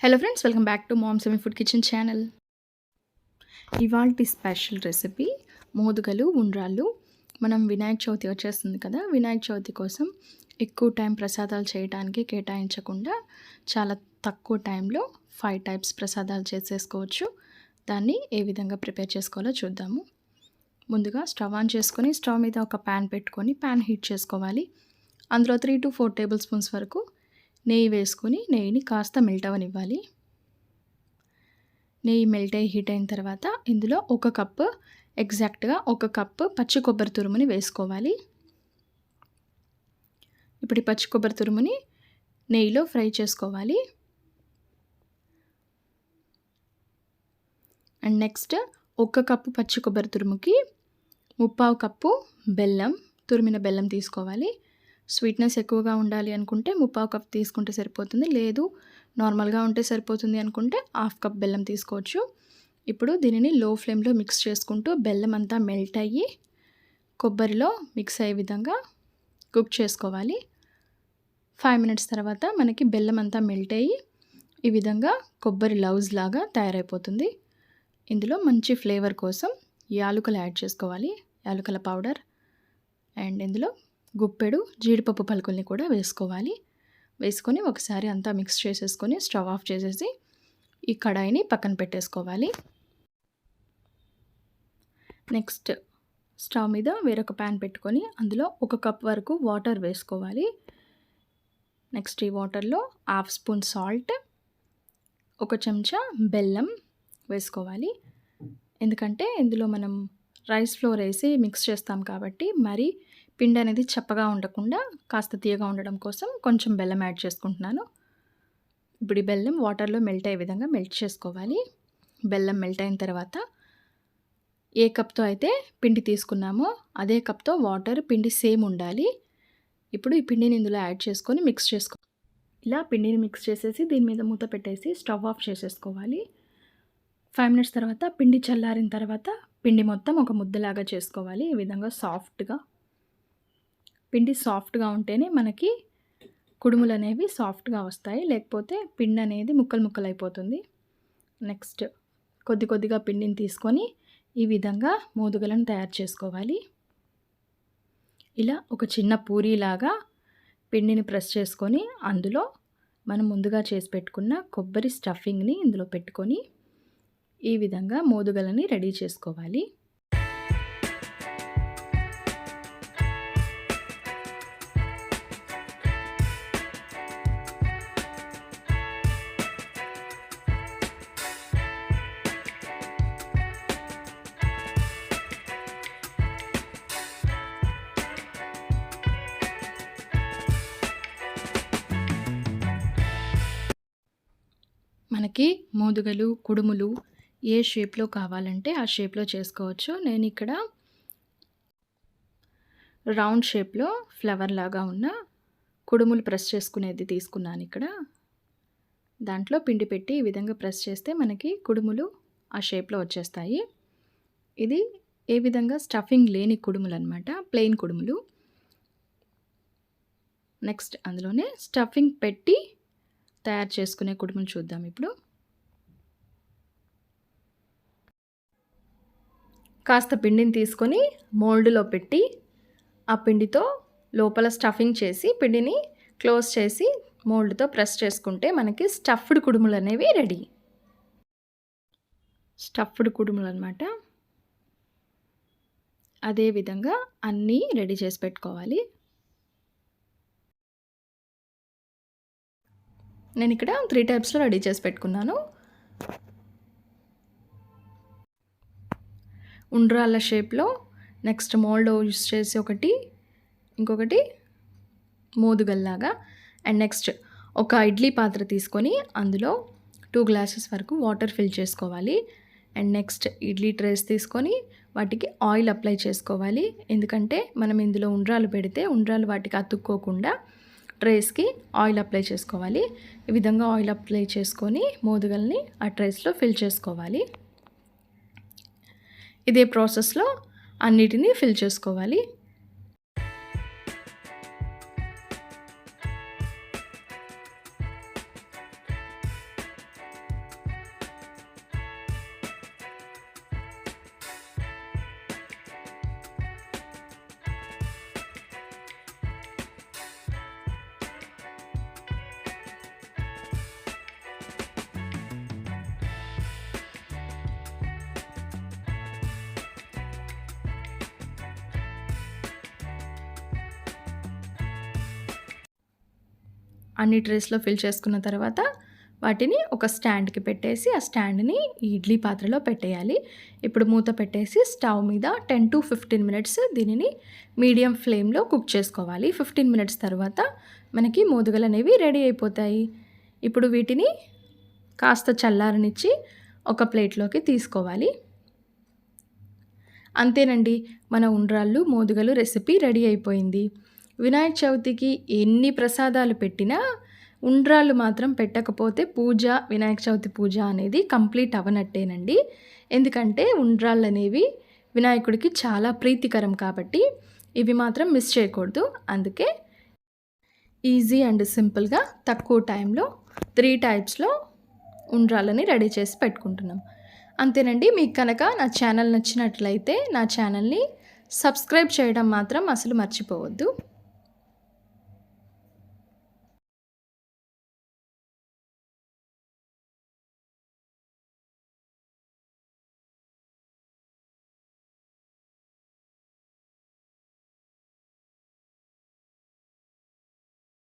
Hello friends, welcome back to mom's semi food kitchen channel. ఇవాల్టి special recipe మోదుగలు ఉండ్రాళ్ళు. మనం వినాయక చవితి వచ్చేస్తుంది కదా, వినాయక చవితి కోసం ఎక్కువ టైం ప్రసాదాలు చేయడానికి కేటాయించకుండా చాలా తక్కువ టైంలో 5 టైప్స్ ప్రసాదాలు చేసేసుకోవచ్చు. దాన్ని ఏ విధంగా ప్రిపేర్ చేసుకోవాలో చూద్దాము. ముందుగా స్టవ్ ఆన్ చేసుకొని స్టవ్ మీద ఒక ప్యాన్ పెట్టుకొని ప్యాన్ హీట్ చేసుకోవాలి. అందులో 3 to 4 టేబుల్ స్పూన్స్ వరకు నెయ్యి వేసుకొని నెయ్యిని కాస్త మెల్ట్ అవ్వనివ్వాలి. నెయ్యి మెల్ట్ అయ్యి హీట్ అయిన తర్వాత ఇందులో ఎగ్జాక్ట్గా ఒక కప్పు పచ్చి కొబ్బరి తురుముని వేసుకోవాలి. ఇప్పుడు ఈ పచ్చి కొబ్బరి తురుముని నెయ్యిలో ఫ్రై చేసుకోవాలి. అండ్ నెక్స్ట్ 1 కప్పు పచ్చి కొబ్బరి తురుముకి 3/4 కప్పు బెల్లం, తురిమిన బెల్లం తీసుకోవాలి. స్వీట్నెస్ ఎక్కువగా ఉండాలి అనుకుంటే 3/4 కప్ తీసుకుంటే సరిపోతుంది, లేదు నార్మల్గా ఉంటే సరిపోతుంది అనుకుంటే 1/2 కప్ బెల్లం తీసుకోవచ్చు. ఇప్పుడు దీనిని లో ఫ్లేమ్లో మిక్స్ చేసుకుంటూ బెల్లం అంతా మెల్ట్ అయ్యి కొబ్బరిలో మిక్స్ అయ్యే విధంగా కుక్ చేసుకోవాలి. 5 మినిట్స్ తర్వాత మనకి బెల్లం అంతా మెల్ట్ అయ్యి ఈ విధంగా కొబ్బరి లౌజ్ లాగా తయారైపోతుంది. ఇందులో మంచి ఫ్లేవర్ కోసం యాలకులు యాడ్ చేసుకోవాలి, యాలకుల పౌడర్. అండ్ ఇందులో గుప్పెడు జీడిపప్పు పలుకుల్ని కూడా వేసుకోవాలి. వేసుకొని ఒకసారి అంతా మిక్స్ చేసేసుకొని స్టవ్ ఆఫ్ చేసేసి ఈ కడాయిని పక్కన పెట్టేసుకోవాలి. నెక్స్ట్ స్టవ్ మీద వేరొక ప్యాన్ పెట్టుకొని అందులో 1 కప్ వరకు వాటర్ వేసుకోవాలి. నెక్స్ట్ ఈ వాటర్లో 1/2 స్పూన్ సాల్ట్, 1 చెంచా బెల్లం వేసుకోవాలి. ఎందుకంటే ఇందులో మనం రైస్ ఫ్లోర్ వేసి మిక్స్ చేస్తాం కాబట్టి మరి పిండి అనేది చప్పగా ఉండకుండా కాస్త తీయగా ఉండడం కోసం కొంచెం బెల్లం యాడ్ చేసుకుంటున్నాను. ఇప్పుడు ఈ బెల్లం వాటర్లో మెల్ట్ అయ్యే విధంగా మెల్ట్ చేసుకోవాలి. బెల్లం మెల్ట్ అయిన తర్వాత ఏ కప్తో అయితే పిండి తీసుకున్నామో అదే కప్తో వాటర్, పిండి సేమ్ ఉండాలి. ఇప్పుడు ఈ పిండిని ఇందులో యాడ్ చేసుకొని మిక్స్ ఇలా పిండిని మిక్స్ చేసేసి దీని మీద మూత పెట్టేసి స్టవ్ ఆఫ్ చేసేసుకోవాలి. 5 మినిట్స్ తర్వాత పిండి చల్లారిన తర్వాత పిండి మొత్తం ఒక ముద్దలాగా చేసుకోవాలి. ఈ విధంగా పిండి సాఫ్ట్గా ఉంటేనే మనకి కుడుములు అనేవి సాఫ్ట్గా వస్తాయి, లేకపోతే పిండి అనేది ముక్కలు అయిపోతుంది. నెక్స్ట్ కొద్దిగా పిండిని తీసుకొని ఈ విధంగా మోదుగలను తయారు చేసుకోవాలి. ఇలా ఒక చిన్న పూరీలాగా పిండిని ప్రెస్ చేసుకొని అందులో మనం ముందుగా చేసి పెట్టుకున్న కొబ్బరి స్టఫింగ్ని ఇందులో పెట్టుకొని ఈ విధంగా మోదుగలని రెడీ చేసుకోవాలి. మనకి మోదుగలు, కుడుములు ఏ షేప్లో కావాలంటే ఆ షేప్లో చేసుకోవచ్చు. నేను ఇక్కడ రౌండ్ షేప్లో ఫ్లవర్ లాగా ఉన్న కుడుములు ప్రెస్ చేసుకునేది తీసుకున్నాను. ఇక్కడ దాంట్లో పిండి పెట్టి ఈ విధంగా ప్రెస్ చేస్తే మనకి కుడుములు ఆ షేప్లో వచ్చేస్తాయి. ఇది ఏ విధంగా స్టఫింగ్ లేని కుడుములు అనమాట, ప్లెయిన్ కుడుములు. నెక్స్ట్ అందులోనే స్టఫింగ్ పెట్టి తయారు చేసుకునే కుడుములు చూద్దాం. ఇప్పుడు కాస్త పిండిని తీసుకొని మోల్డ్లో పెట్టి ఆ పిండితో లోపల స్టఫింగ్ చేసి పిండిని క్లోజ్ చేసి మోల్డ్తో ప్రెస్ చేసుకుంటే మనకి స్టఫ్డ్ కుడుములు అనేవి రెడీ. స్టఫ్డ్ కుడుములు అనమాట. అదేవిధంగా అన్నీ రెడీ చేసి పెట్టుకోవాలి. నేను ఇక్కడ 3 టైప్స్లో రెడీ చేసి పెట్టుకున్నాను. ఉండ్రాళ్ళ షేప్లో, నెక్స్ట్ మోల్డ్ యూస్ చేసి ఇంకొకటి మోదుగల్లాగా. అండ్ నెక్స్ట్ ఒక ఇడ్లీ పాత్ర తీసుకొని అందులో 2 గ్లాసెస్ వరకు వాటర్ ఫిల్ చేసుకోవాలి. అండ్ నెక్స్ట్ ఇడ్లీ ట్రేస్ తీసుకొని వాటికి ఆయిల్ అప్లై చేసుకోవాలి. ఎందుకంటే మనం ఇందులో ఉండ్రాలు పెడితే ఉండ్రాలు వాటికి అతుక్కోకుండా ట్రేస్కి ఆయిల్ అప్లై చేసుకోవాలి. ఈ విధంగా ఆయిల్ అప్లై చేసుకొని మోదుగల్ని ఆ ట్రేస్లో ఫిల్ చేసుకోవాలి. ఇదే ప్రాసెస్లో అన్నిటినీ ఫిల్ చేసుకోవాలి. అన్ని ట్రేస్‌లో ఫిల్ చేసుకున్న తర్వాత వాటిని ఒక స్టాండ్‌కి పెట్టేసి, ఆ స్టాండ్‌ని ఈ ఇడ్లీ పాత్రలో పెట్టేయాలి. ఇప్పుడు మూత పెట్టేసి స్టవ్ మీద 10-15 మినిట్స్ దీనిని మీడియం ఫ్లేమ్‌లో కుక్ చేసుకోవాలి. 15 మినిట్స్ తర్వాత మనకి మోదుగలనేవి రెడీ అయిపోతాయి. ఇప్పుడు వీటిని కాస్త చల్లారనిచ్చి ఒక ప్లేట్‌లోకి తీసుకోవాలి. అంతేనండి, మన ఉండ్రాళ్ళు, మోదుగలు రెసిపీ రెడీ అయిపోయింది. వినాయక చవితికి ఎన్ని ప్రసాదాలు పెట్టినా ఉండ్రాళ్ళు మాత్రం పెట్టకపోతే వినాయక చవితి పూజ అనేది కంప్లీట్ అవ్వనట్టేనండి. ఎందుకంటే ఉండ్రాళ్ళనేవి వినాయకుడికి చాలా ప్రీతికరం కాబట్టి ఇవి మాత్రం మిస్ చేయకూడదు. అందుకే ఈజీ అండ్ సింపుల్గా తక్కువ టైంలో 3 టైప్స్‌లో ఉండ్రాళ్ళని రెడీ చేసి పెట్టుకుంటున్నాం. అంతేనండి. మీకు కనుక నా ఛానల్ నచ్చినట్లయితే నా ఛానల్‌ని సబ్స్క్రైబ్ చేయడం మాత్రం అసలు మర్చిపోవద్దు.